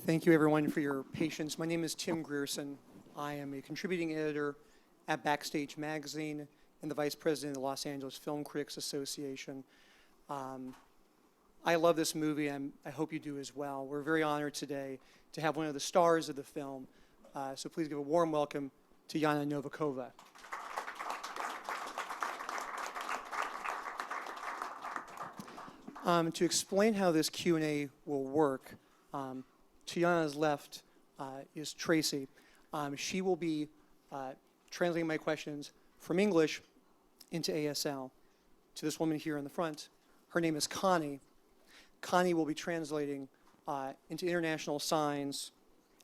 Thank you, everyone, for your patience. My name is Tim Grierson. I am a contributing editor at Backstage magazine and the vice president of the Los Angeles Film Critics Association. I love this movie, and I hope you do as well. We're very honored today to have one of the stars of the film. So please give a warm welcome to Yana Novikova. To explain how this Q&A will work, to Yana's left is Tracy. She will be translating my questions from English into ASL. To this woman here in the front, her name is Connie. Connie will be translating into international signs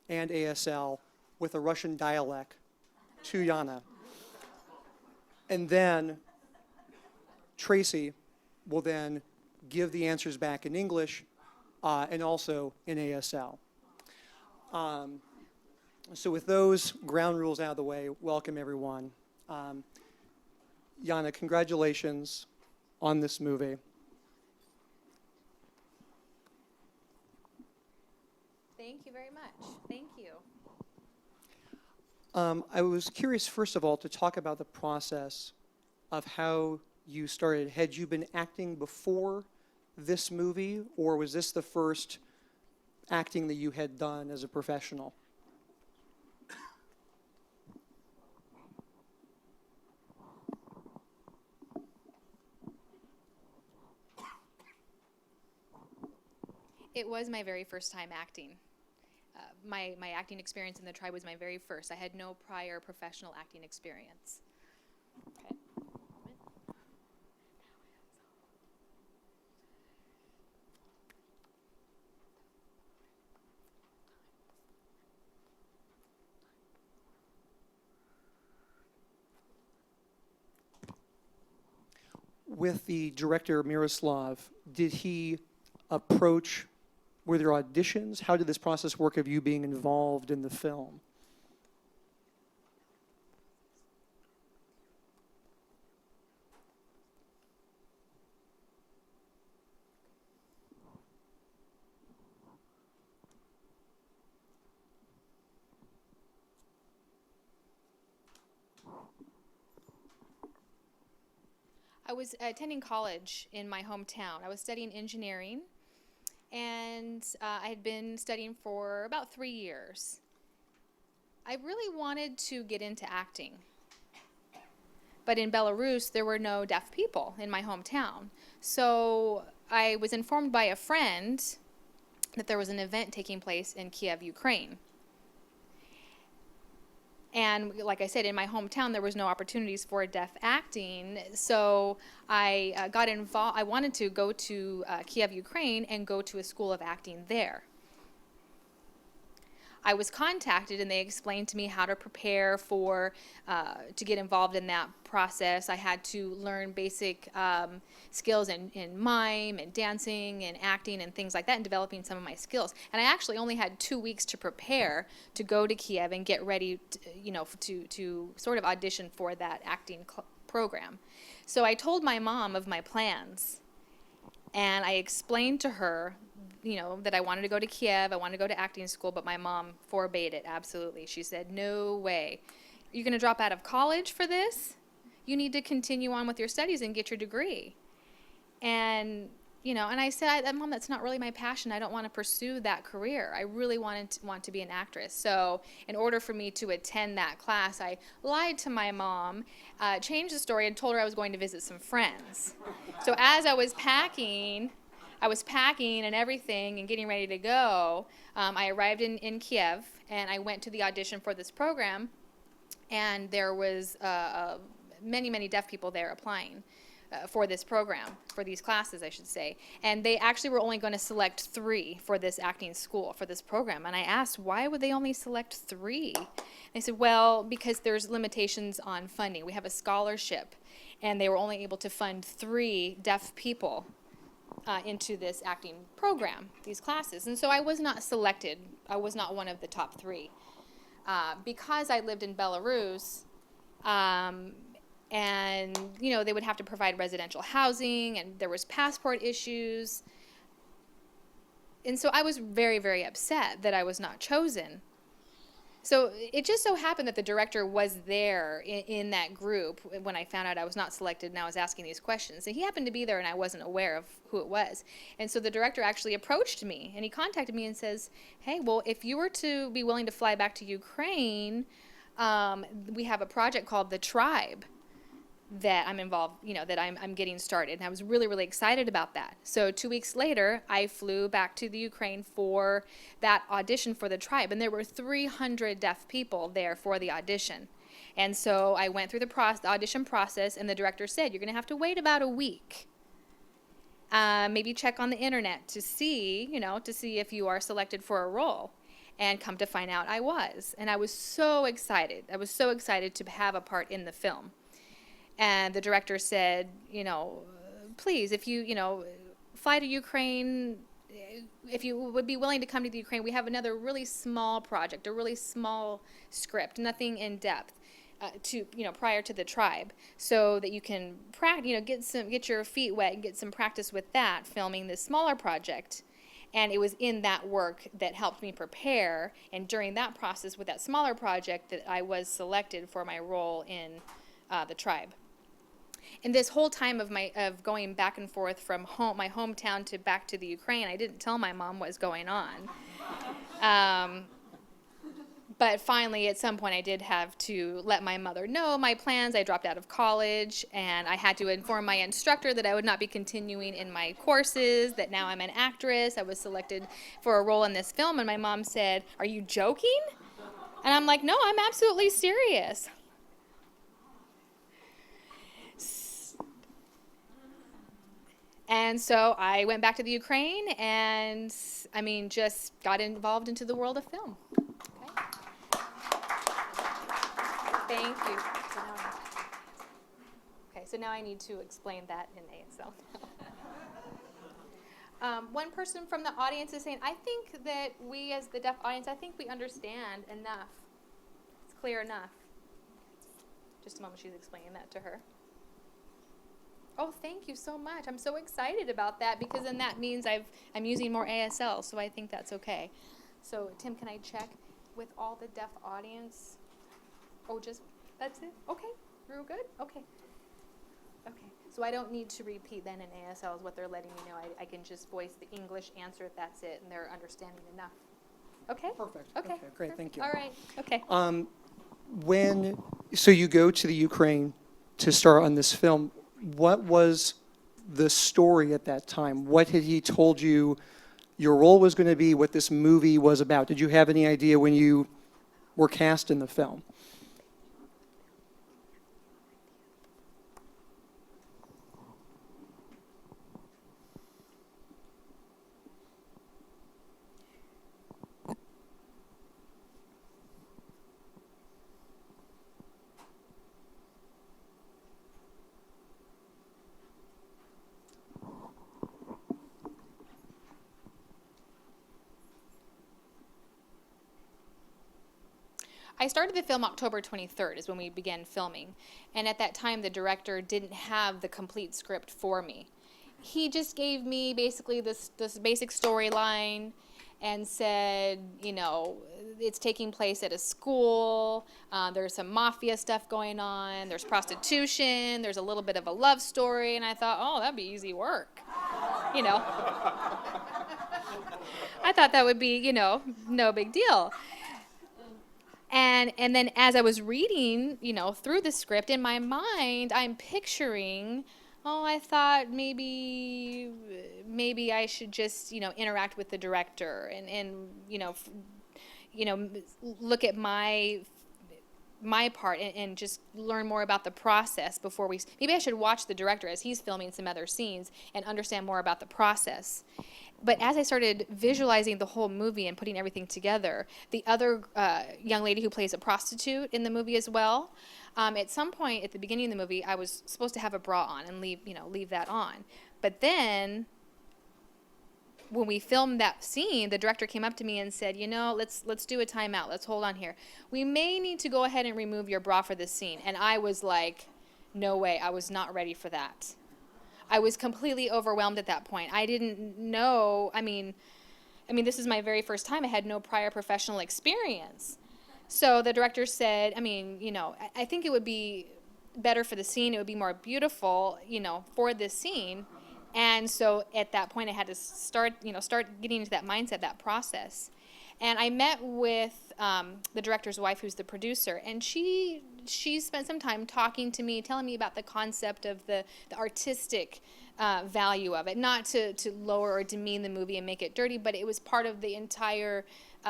and ASL with a Russian dialect to Yana. And then Tracy will then give the answers back in English and also in ASL. So with those ground rules out of the way, welcome everyone. Yana, congratulations on this movie. Thank you very much. Thank you. I was curious, first of all, to talk about the process of how you started. Had you been acting before this movie, or was this the first acting that you had done as a professional? It was my very first time acting. My acting experience in the tribe was my very first. I had no prior professional acting experience. Okay. With the director, Myroslav, did he approach, were there auditions? How did this process work of you being involved in the film? I was attending college in my hometown. I was studying engineering, and I had been studying for about 3 years. I really wanted to get into acting. But in Belarus, there were no deaf people in my hometown. So I was informed by a friend that there was an event taking place in Kiev, Ukraine. And like I said, in my hometown, there was no opportunities for deaf acting. So I got involved. I wanted to go to Kiev, Ukraine, and go to a school of acting there. I was contacted, and they explained to me how to prepare for, to get involved in that process. I had to learn basic skills in mime and dancing and acting and things like that, and developing some of my skills. And I actually only had 2 weeks to prepare to go to Kiev and get ready to, to sort of audition for that acting program. So I told my mom of my plans, and I explained to her that I wanted to go to Kiev, I wanted to go to acting school, but my mom forbade it, absolutely. She said, no way. You're going to drop out of college for this? You need to continue on with your studies and get your degree. And, and I said, Mom, that's not really my passion. I don't want to pursue that career. I really want to be an actress. So in order for me to attend that class, I lied to my mom, changed the story, and told her I was going to visit some friends. So as I was packing and everything and getting ready to go. I arrived in Kiev, and I went to the audition for this program, and there was many, many deaf people there applying for this program, for these classes, I should say. And they actually were only going to select 3 for this acting school, for this program. And I asked, why would they only select 3? They said, well, because there's limitations on funding. We have a scholarship, and they were only able to fund 3 deaf people into this acting program, these classes. And so I was not selected. I was not one of the top 3. Because I lived in Belarus, and they would have to provide residential housing, and there was passport issues. and so I was very, very upset that I was not chosen. So it just so happened that the director was there in that group when I found out I was not selected and I was asking these questions. And he happened to be there and I wasn't aware of who it was. And so the director actually approached me and he contacted me and says, hey, well, if you were to be willing to fly back to Ukraine, we have a project called The Tribe that I'm involved, that I'm getting started. And I was really, really excited about that. So 2 weeks later, I flew back to the Ukraine for that audition for The Tribe. And there were 300 deaf people there for the audition. And so I went through the audition process, and the director said, you're going to have to wait about a week. Maybe check on the internet to see if you are selected for a role. And come to find out I was. And I was so excited. I was so excited to have a part in the film. And the director said, please, if you, fly to Ukraine, if you would be willing to come to the Ukraine, we have another really small project, a really small script, nothing in depth, prior to The Tribe, so that you can get your feet wet and get some practice with that, filming this smaller project. And it was in that work that helped me prepare. And during that process with that smaller project that I was selected for my role in The Tribe. And this whole time of going back and forth from my hometown to back to the Ukraine, I didn't tell my mom what was going on. But finally, at some point, I did have to let my mother know my plans. I dropped out of college, and I had to inform my instructor that I would not be continuing in my courses, that now I'm an actress. I was selected for a role in this film, and my mom said, "Are you joking?" And I'm like, "No, I'm absolutely serious." And so I went back to the Ukraine and, just got involved into the world of film. Okay. Thank you. So now I need to explain that in ASL. One person from the audience is saying, I think that we as the deaf audience, I think we understand enough. It's clear enough. Just a moment, she's explaining that to her. Oh, thank you so much. I'm so excited about that because then that means I'm using more ASL, so I think that's okay. So, Tim, can I check with all the deaf audience? Oh, that's it? Okay, real good? Okay. So I don't need to repeat then in ASL is what they're letting me know. I can just voice the English answer, that's it, and they're understanding enough. Okay? Perfect. Okay, great, perfect. thank you. All right, okay. So you go to the Ukraine to star on this film. What was the story at that time? What had he told you your role was going to be, what this movie was about? Did you have any idea when you were cast in the film? I started the film October 23rd is when we began filming. And at that time, the director didn't have the complete script for me. He just gave me basically this basic storyline and said, it's taking place at a school. There's some mafia stuff going on. There's prostitution. There's a little bit of a love story. And I thought, oh, that'd be easy work. I thought that would be, no big deal. And then as I was reading, through the script, in my mind, I'm picturing, I thought maybe I should just, interact with the director and look at my part and just learn more about the process before maybe I should watch the director as he's filming some other scenes and understand more about the process. But as I started visualizing the whole movie and putting everything together, the other young lady who plays a prostitute in the movie as well, at some point at the beginning of the movie, I was supposed to have a bra on and leave that on. But then when we filmed that scene, the director came up to me and said, let's do a timeout. Let's hold on here. We may need to go ahead and remove your bra for this scene. And I was like, no way. I was not ready for that. I was completely overwhelmed at that point. I didn't know. I mean, this is my very first time. I had no prior professional experience. So the director said, I mean, you know, I think it would be better for the scene. It would be more beautiful, you know, for this scene. And so at that point, I had to start getting into that mindset, that process. And I met with the director's wife, who's the producer, and she spent some time talking to me, telling me about the concept of the artistic value of it, not to lower or demean the movie and make it dirty, but it was part of the entire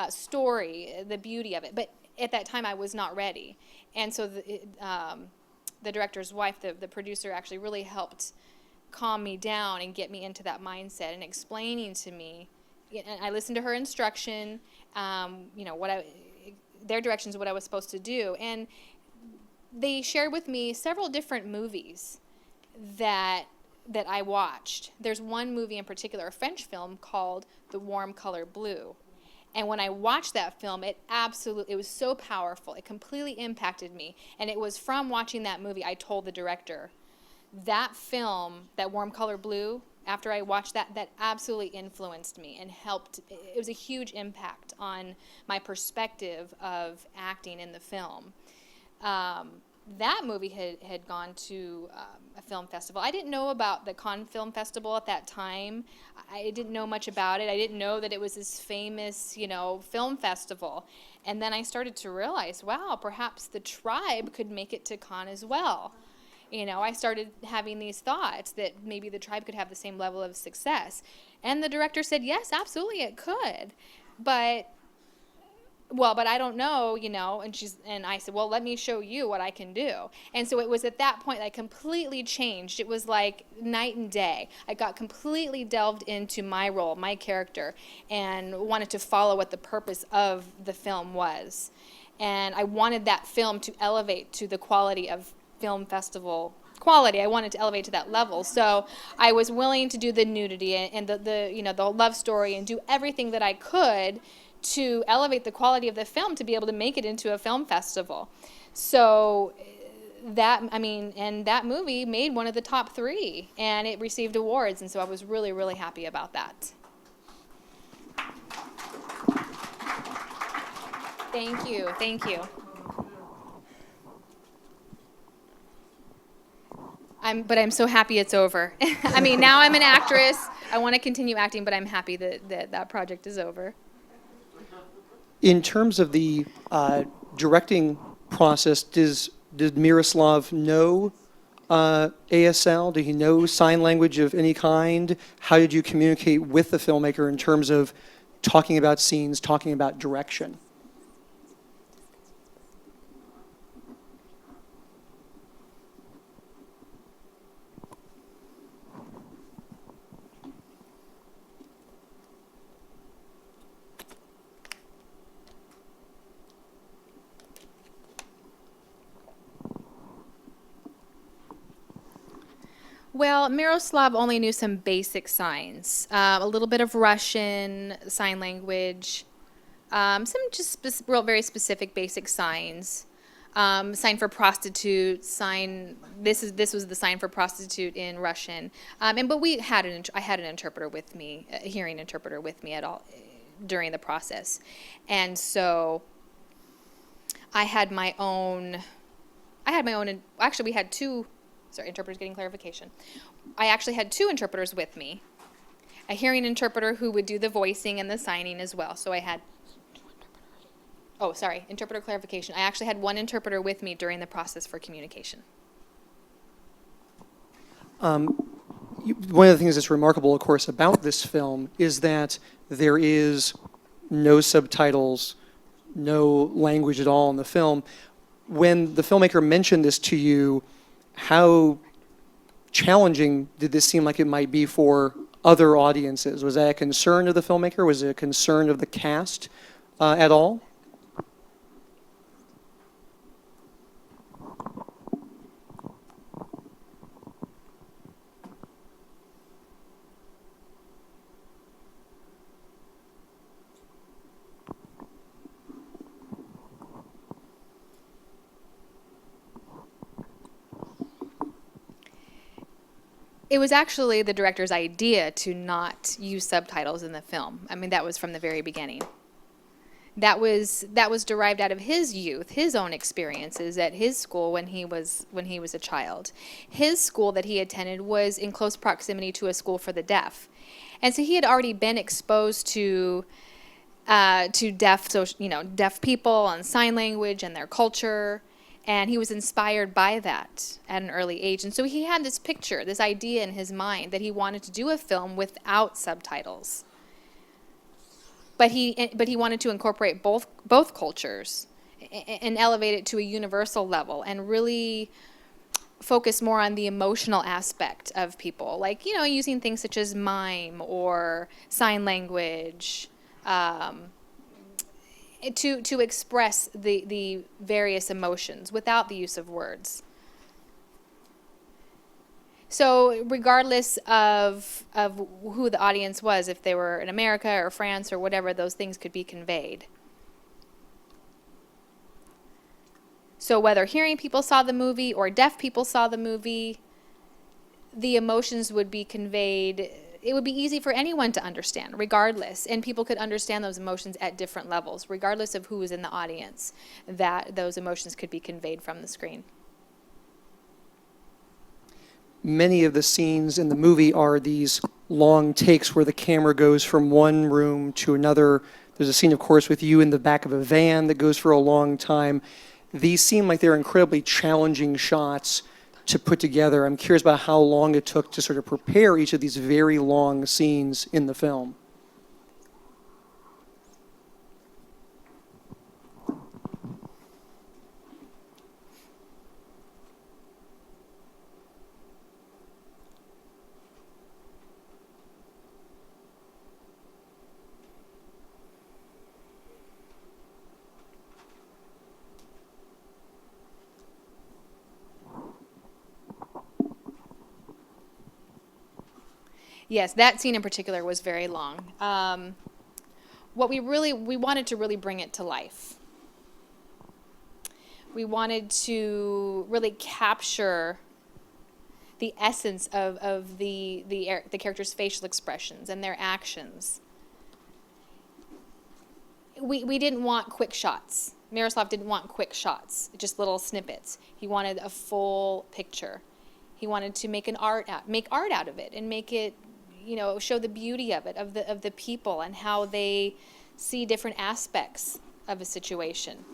story, the beauty of it. But at that time, I was not ready. And so the director's wife, the producer, actually really helped calm me down and get me into that mindset and explaining to me. And I listened to her instruction, you know, their directions of what I was supposed to do. And they shared with me several different movies that I watched. There's one movie in particular, a French film called The Warm Color Blue. And when I watched that film, it was so powerful. It completely impacted me. And it was from watching that movie I told the director, that film, that Warm Color Blue, after I watched that absolutely influenced me and helped. It was a huge impact on my perspective of acting in the film. That movie had gone to a film festival. I didn't know about the Cannes Film Festival at that time. I didn't know much about it. I didn't know that it was this famous, you know, film festival. And then I started to realize, wow, perhaps the tribe could make it to Cannes as well. You know, I started having these thoughts that maybe the tribe could have the same level of success. And the director said, yes, absolutely, it could. But I don't know, you know, and I said, well, let me show you what I can do. And so it was at that point that I completely changed. It was like night and day. I got completely delved into my role, my character, and wanted to follow what the purpose of the film was. And I wanted that film to elevate to the quality of film festival quality. I wanted to elevate to that level. So I was willing to do the nudity and the you know, the love story and do everything that I could to elevate the quality of the film to be able to make it into a film festival. So that movie made one of the top 3 and it received awards, and so I was really, really happy about that. Thank you. I'm so happy it's over. I mean, now I'm an actress. I want to continue acting, but I'm happy that project is over. In terms of the directing process, did Myroslav know ASL? Did he know sign language of any kind? How did you communicate with the filmmaker in terms of talking about scenes, talking about direction? Well, Myroslav only knew some basic signs, a little bit of Russian sign language, some just very specific basic signs. Sign for prostitute, this was the sign for prostitute in Russian. But I had an interpreter with me, a hearing interpreter with me during the process. And so I had my own, actually we had two. Sorry, interpreter's getting clarification. I actually had 2 interpreters with me. A hearing interpreter who would do the voicing and the signing as well. So I had, interpreter clarification. I actually had 1 interpreter with me during the process for communication. One of the things that's remarkable, of course, about this film is that there is no subtitles, no language at all in the film. When the filmmaker mentioned this to you, how challenging did this seem like it might be for other audiences? Was that a concern of the filmmaker? Was it a concern of the cast at all? It was actually the director's idea to not use subtitles in the film. I mean, that was from the very beginning. That was derived out of his youth, his own experiences at his school when he was a child. His school that he attended was in close proximity to a school for the deaf, and so he had already been exposed to deaf, so deaf people and sign language and their culture, and he was inspired by that at an early age. And so he had this picture, this idea in his mind that he wanted to do a film without subtitles. But he wanted to incorporate both cultures and elevate it to a universal level and really focus more on the emotional aspect of people, like using things such as mime or sign language to express the various emotions without the use of words. So regardless of who the audience was, if they were in America or France or whatever, those things could be conveyed. So whether hearing people saw the movie or deaf people saw the movie, the emotions would be conveyed. It would be easy for anyone to understand, regardless. And people could understand those emotions at different levels, regardless of who was in the audience, that those emotions could be conveyed from the screen. Many of the scenes in the movie are these long takes where the camera goes from one room to another. There's a scene, of course, with you in the back of a van that goes for a long time. These seem like they're incredibly challenging shots to put together. I'm curious about how long it took to sort of prepare each of these very long scenes in the film. Yes, that scene in particular was very long. We wanted to really bring it to life. We wanted to really capture the essence of the characters' facial expressions and their actions. We didn't want quick shots. Myroslav didn't want quick shots, just little snippets. He wanted a full picture. He wanted to make art out of it and make it, show the beauty of it, of the people and how they see different aspects of a situation.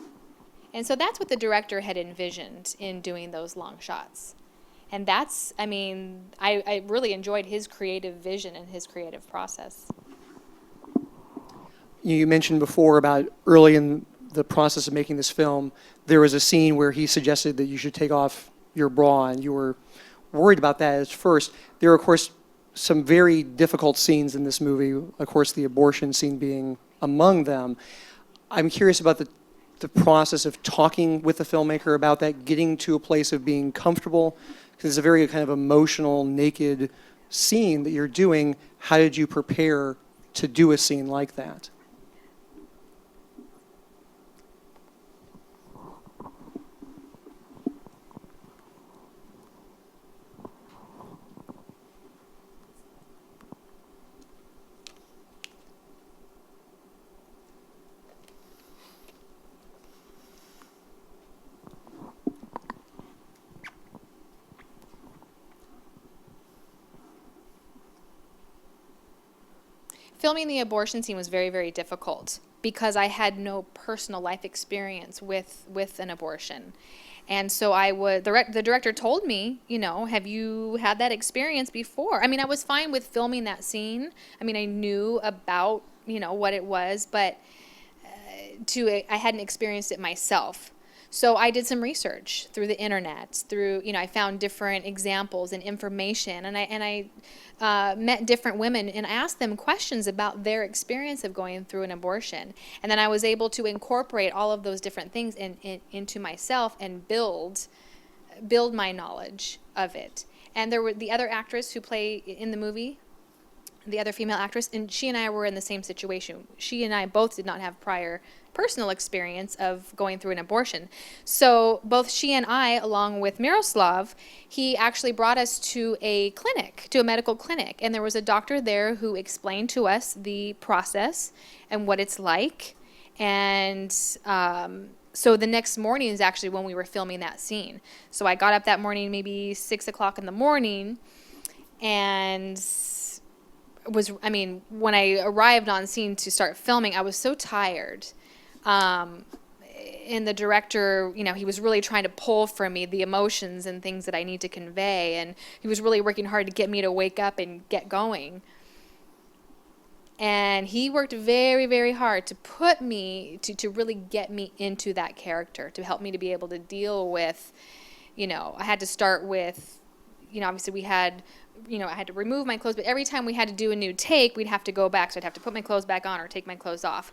And so that's what the director had envisioned in doing those long shots. And I really enjoyed his creative vision and his creative process. You mentioned before about early in the process of making this film, there was a scene where he suggested that you should take off your bra, and you were worried about that at first. There are, of course, some very difficult scenes in this movie, of course, the abortion scene being among them. I'm curious about the process of talking with the filmmaker about that, getting to a place of being comfortable, because it's a very kind of emotional, naked scene that you're doing. How did you prepare to do a scene like that? Filming the abortion scene was very, very difficult because I had no personal life experience with an abortion. And so the director told me, have you had that experience before? I mean, I was fine with filming that scene. I mean, I knew about, what it was, but I hadn't experienced it myself. So I did some research through the internet, I found different examples and information, and I met different women and asked them questions about their experience of going through an abortion. And then I was able to incorporate all of those different things into myself and build my knowledge of it. And there were the other actress who played in the movie, the other female actress, and she and I were in the same situation. She and I both did not have prior personal experience of going through an abortion. So both she and I, along with Myroslav, he actually brought us to a clinic, to a medical clinic. And there was a doctor there who explained to us the process and what it's like. And so the next morning is actually when we were filming that scene. So I got up that morning, maybe 6 o'clock in the morning, and when I arrived on scene to start filming, I was so tired. And the director, he was really trying to pull from me the emotions and things that I need to convey. And he was really working hard to get me to wake up and get going. And he worked very, very hard to put me, to really get me into that character, to help me to be able to deal with, I had to start with, obviously we had, I had to remove my clothes, but every time we had to do a new take, we'd have to go back. So I'd have to put my clothes back on or take my clothes off,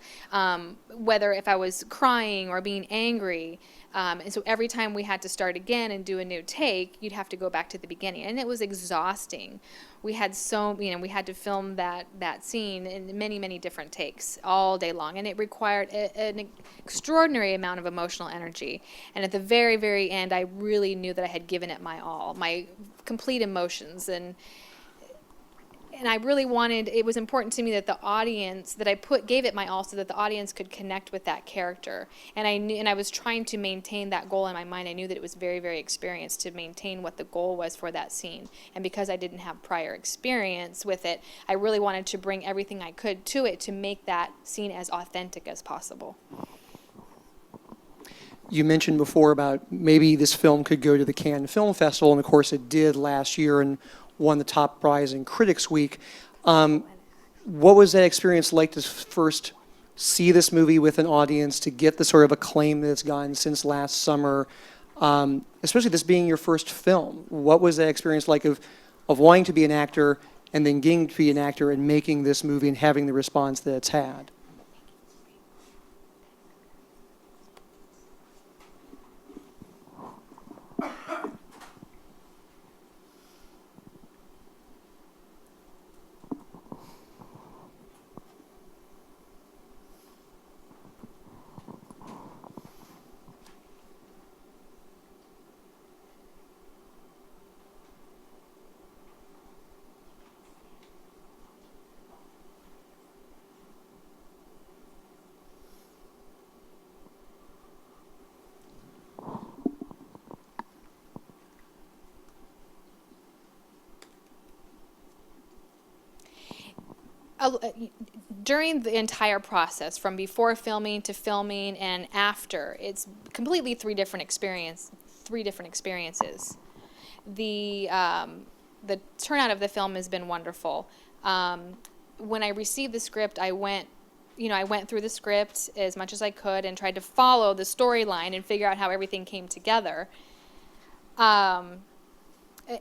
whether if I was crying or being angry. And so every time we had to start again and do a new take, you'd have to go back to the beginning. And it was exhausting. We had we had to film that scene in many, many different takes all day long. And it required an extraordinary amount of emotional energy. And at the very, very end, I really knew that I had given it my all, my complete emotions. And I really it was important to me that the audience, that I gave it my all so that the audience could connect with that character. And I was trying to maintain that goal in my mind. I knew that it was very, very experienced to maintain what the goal was for that scene. And because I didn't have prior experience with it, I really wanted to bring everything I could to it to make that scene as authentic as possible. You mentioned before about maybe this film could go to the Cannes Film Festival, and of course it did last year and won the top prize in Critics Week. What was that experience like to first see this movie with an audience, to get the sort of acclaim that it's gotten since last summer, especially this being your first film? What was that experience like of wanting to be an actor and then getting to be an actor and making this movie and having the response that it's had? During the entire process, from before filming to filming and after, it's completely three different experiences. The turnout of the film has been wonderful. When I received the script, I went through the script as much as I could and tried to follow the storyline and figure out how everything came together. And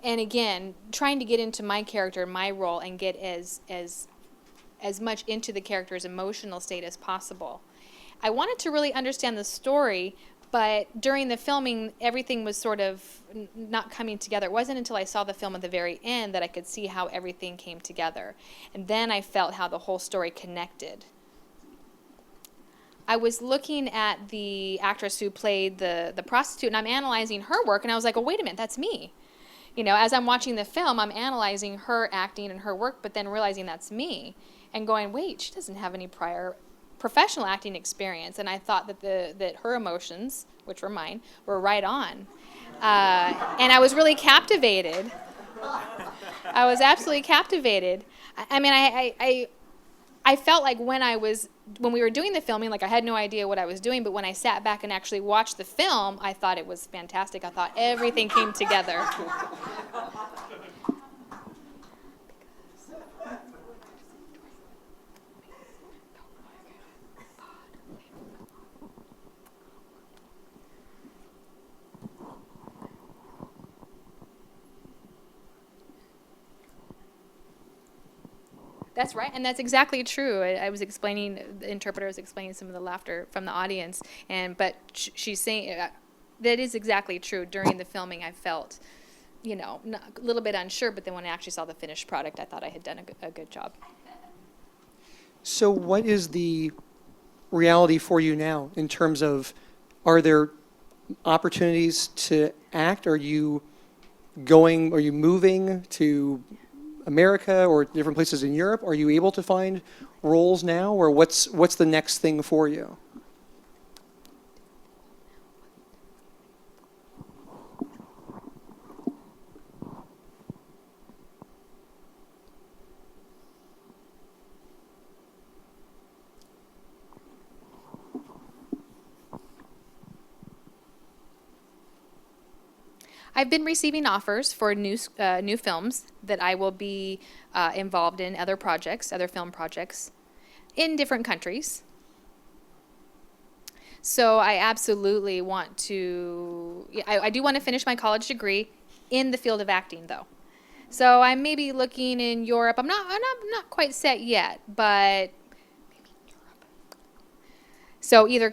again, trying to get into my character, my role, and get as much into the character's emotional state as possible. I wanted to really understand the story, but during the filming, everything was sort of not coming together. It wasn't until I saw the film at the very end that I could see how everything came together. And then I felt how the whole story connected. I was looking at the actress who played the prostitute, and I'm analyzing her work, and I was like, oh, wait a minute, that's me. As I'm watching the film, I'm analyzing her acting and her work, but then realizing that's me. And going, wait, she doesn't have any prior professional acting experience. And I thought that her emotions, which were mine, were right on. And I was really captivated. I was absolutely captivated. I felt like when we were doing the filming, like I had no idea what I was doing, but when I sat back and actually watched the film, I thought it was fantastic. I thought everything came together. That's right, and that's exactly true. I was explaining, the interpreter was explaining some of the laughter from the audience, but she's saying that is exactly true. During the filming, I felt, a little bit unsure, but then when I actually saw the finished product, I thought I had done a good job. So what is reality for you now in terms of, are there opportunities to act? Are you moving to America or different places in Europe? Are you able to find roles now, or what's the next thing for you? I've been receiving offers for new films that I will be involved in, other film projects in different countries. So I absolutely want to, I do want to finish my college degree in the field of acting, though. So I may be looking in Europe. I'm not quite set yet, but maybe Europe. So either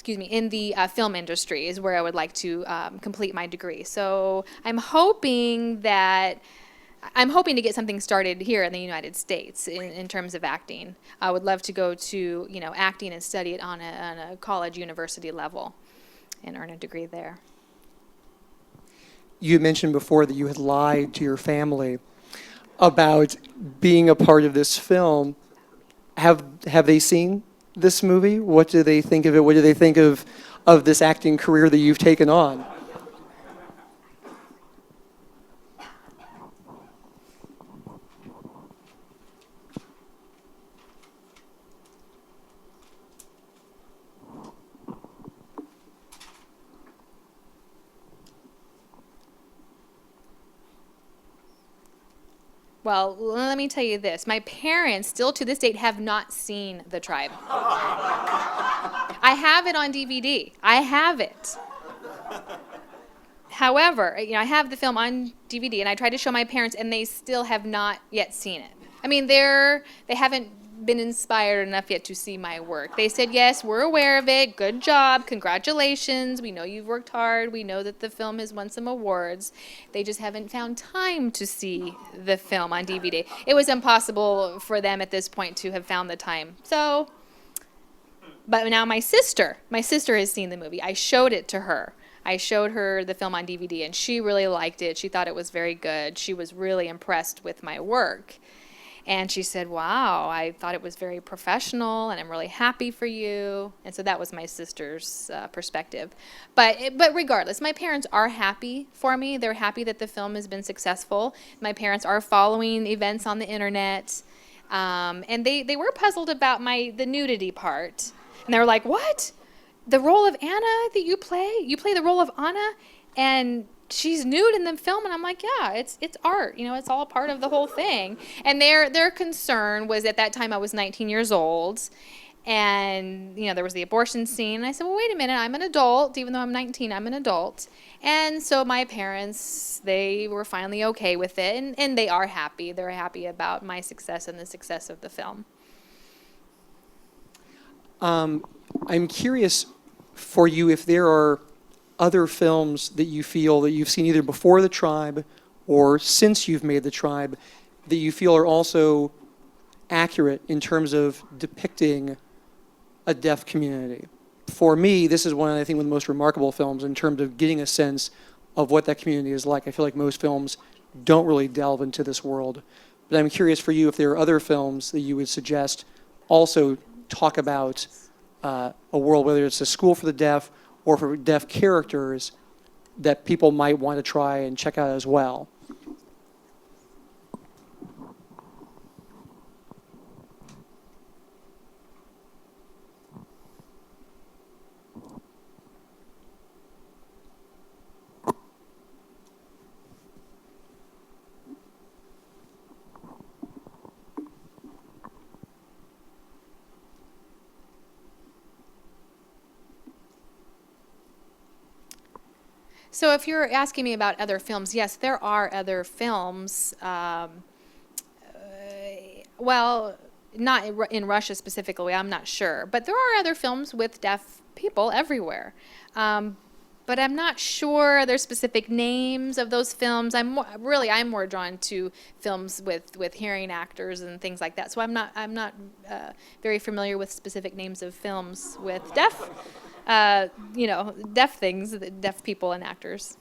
in the film industry is where I would like to complete my degree. So I'm hoping to get something started here in the United States in terms of acting. I would love to go to, acting and study it on a college, university level and earn a degree there. You mentioned before that you had lied to your family about being a part of this film. Have they seen this movie? What do they think of it? What do they think of this acting career that you've taken on? Well, let me tell you this. My parents, still to this date, have not seen The Tribe. I have it on DVD. I have it. However, I have the film on DVD, and I tried to show my parents, and they still have not yet seen it. I mean, they haven't been inspired enough yet to see my work. They said, yes, we're aware of it. Good job. Congratulations. We know you've worked hard. We know that the film has won some awards. They just haven't found time to see the film on DVD. It was impossible for them at this point to have found the time. So, but now my sister has seen the movie. I showed it to her. I showed her the film on DVD, and she really liked it. She thought it was very good. She was really impressed with my work. And she said, wow, I thought it was very professional, and I'm really happy for you. And so that was my sister's perspective. But regardless, my parents are happy for me. They're happy that the film has been successful. My parents are following events on the internet. And they were puzzled about the nudity part. And they were like, what? The role of Anna that you play the role of Anna, and she's nude in the film? And I'm like, yeah, it's art, it's all part of the whole thing. And their concern was, at that time I was 19 years old, and there was the abortion scene, and I said, well, wait a minute, I'm an adult. Even though I'm 19, I'm an adult. And so my parents, they were finally okay with it, and they are happy. They're happy about my success and the success of the film. I'm curious for you if there are other films that you feel that you've seen either before The Tribe or since you've made The Tribe that you feel are also accurate in terms of depicting a deaf community. For me, this is one of, I think, one of the most remarkable films in terms of getting a sense of what that community is like. I feel like most films don't really delve into this world. But I'm curious for you if there are other films that you would suggest also talk about a world, whether it's a school for the deaf or for deaf characters, that people might want to try and check out as well. So if you're asking me about other films, yes, there are other films. Well, not in Russia specifically, I'm not sure. But there are other films with deaf people everywhere. but I'm not sure there's specific names of those films. I'm more drawn to films with hearing actors and things like that. So I'm not very familiar with specific names of films with deaf, deaf things, deaf people and actors.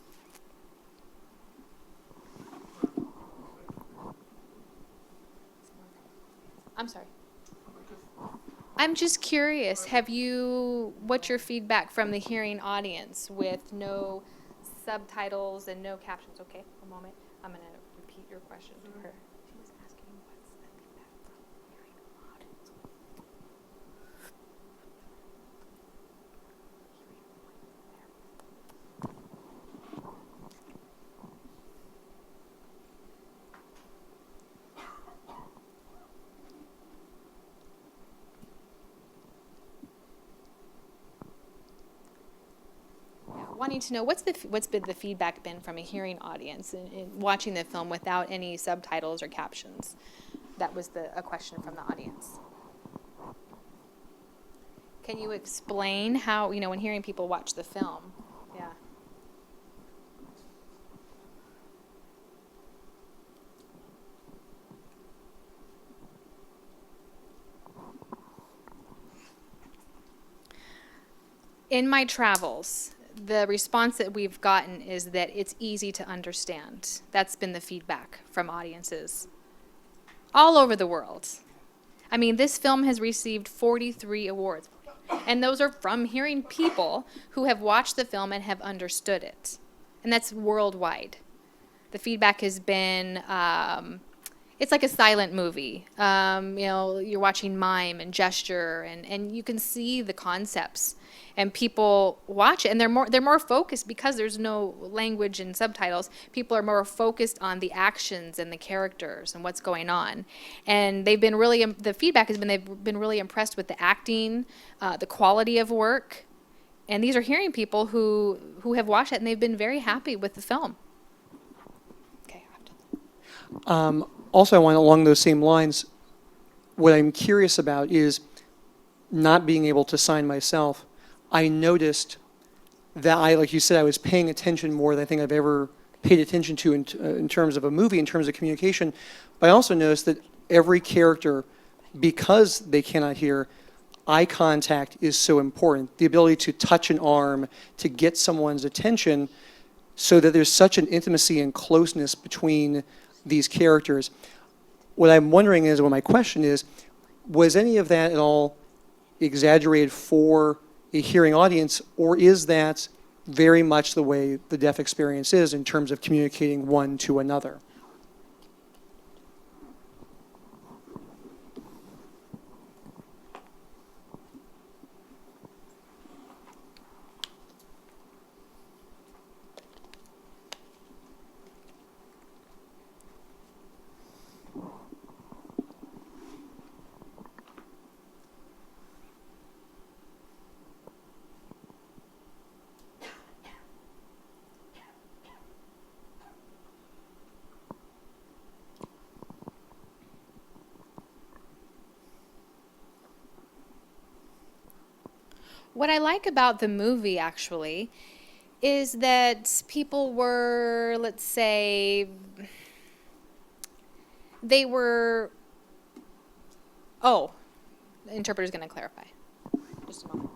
I'm sorry. I'm just curious, what's your feedback from the hearing audience with no subtitles and no captions? Okay, a moment. I'm going to repeat your question to her. She was asking what's the feedback from the hearing audience. Wanting to know what's been the feedback been from a hearing audience in watching the film without any subtitles or captions. That was a question from the audience. Can you explain how, when hearing people watch the film? Yeah. In my travels, the response that we've gotten is that it's easy to understand. That's been the feedback from audiences all over the world. I mean, this film has received 43 awards, and those are from hearing people who have watched the film and have understood it, and that's worldwide. The feedback has been, it's like a silent movie. You're watching mime and gesture, and you can see the concepts. And people watch it, and they're more focused because there's no language and subtitles. People are more focused on the actions and the characters and what's going on. And the feedback has been they've been really impressed with the acting, the quality of work. And these are hearing people who have watched it, and they've been very happy with the film. Okay. Also, I want along those same lines, what I'm curious about is not being able to sign myself. I noticed that like you said, I was paying attention more than I think I've ever paid attention to in terms of a movie, in terms of communication. But I also noticed that every character, because they cannot hear, eye contact is so important. The ability to touch an arm, to get someone's attention, so that there's such an intimacy and closeness between these characters. What I'm wondering is, my question is, was any of that at all exaggerated for a hearing audience, or is that very much the way the deaf experience is in terms of communicating one to another? What I like about the movie, actually, is that people were, let's say, the interpreter's going to clarify. Just a moment.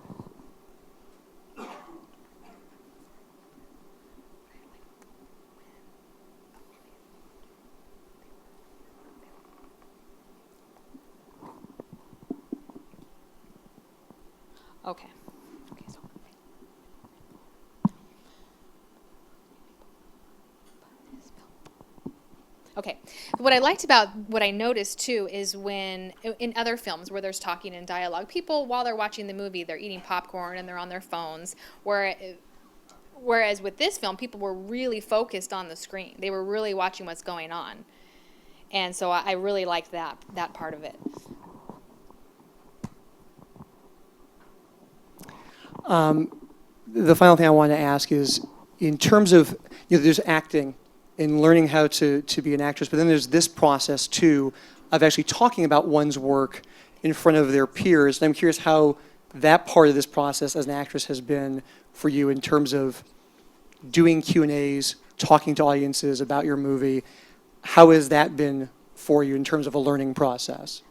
Okay. Okay, what I liked about what I noticed too is when in other films where there's talking and dialogue, people while they're watching the movie, they're eating popcorn and they're on their phones. Whereas with this film, people were really focused on the screen. They were really watching what's going on, and so I really liked that part of it. The final thing I want to ask is, in terms of, there's acting and learning how to be an actress, but then there's this process too of actually talking about one's work in front of their peers. And I'm curious how that part of this process as an actress has been for you in terms of doing Q&As, talking to audiences about your movie. How has that been for you in terms of a learning process?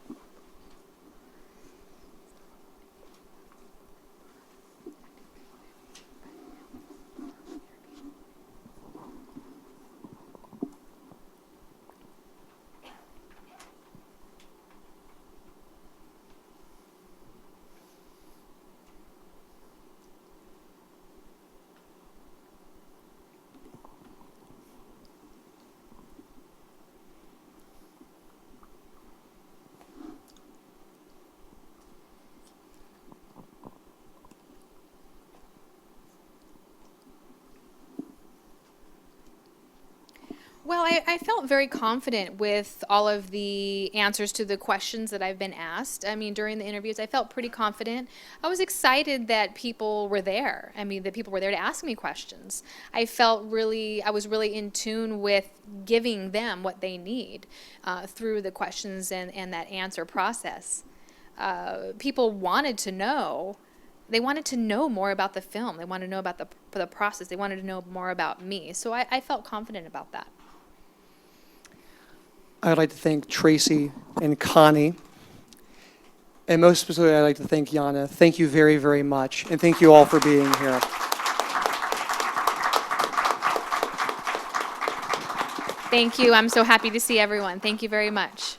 Well, I felt very confident with all of the answers to the questions that I've been asked. I mean, during the interviews, I felt pretty confident. I was excited that people were there. I mean, that people were there to ask me questions. I was really in tune with giving them what they need through the questions and that answer process. People wanted to know. They wanted to know more about the film. They wanted to know about the process. They wanted to know more about me. So I felt confident about that. I'd like to thank Tracy and Connie. And most specifically, I'd like to thank Yana. Thank you very, very much. And thank you all for being here. Thank you. I'm so happy to see everyone. Thank you very much.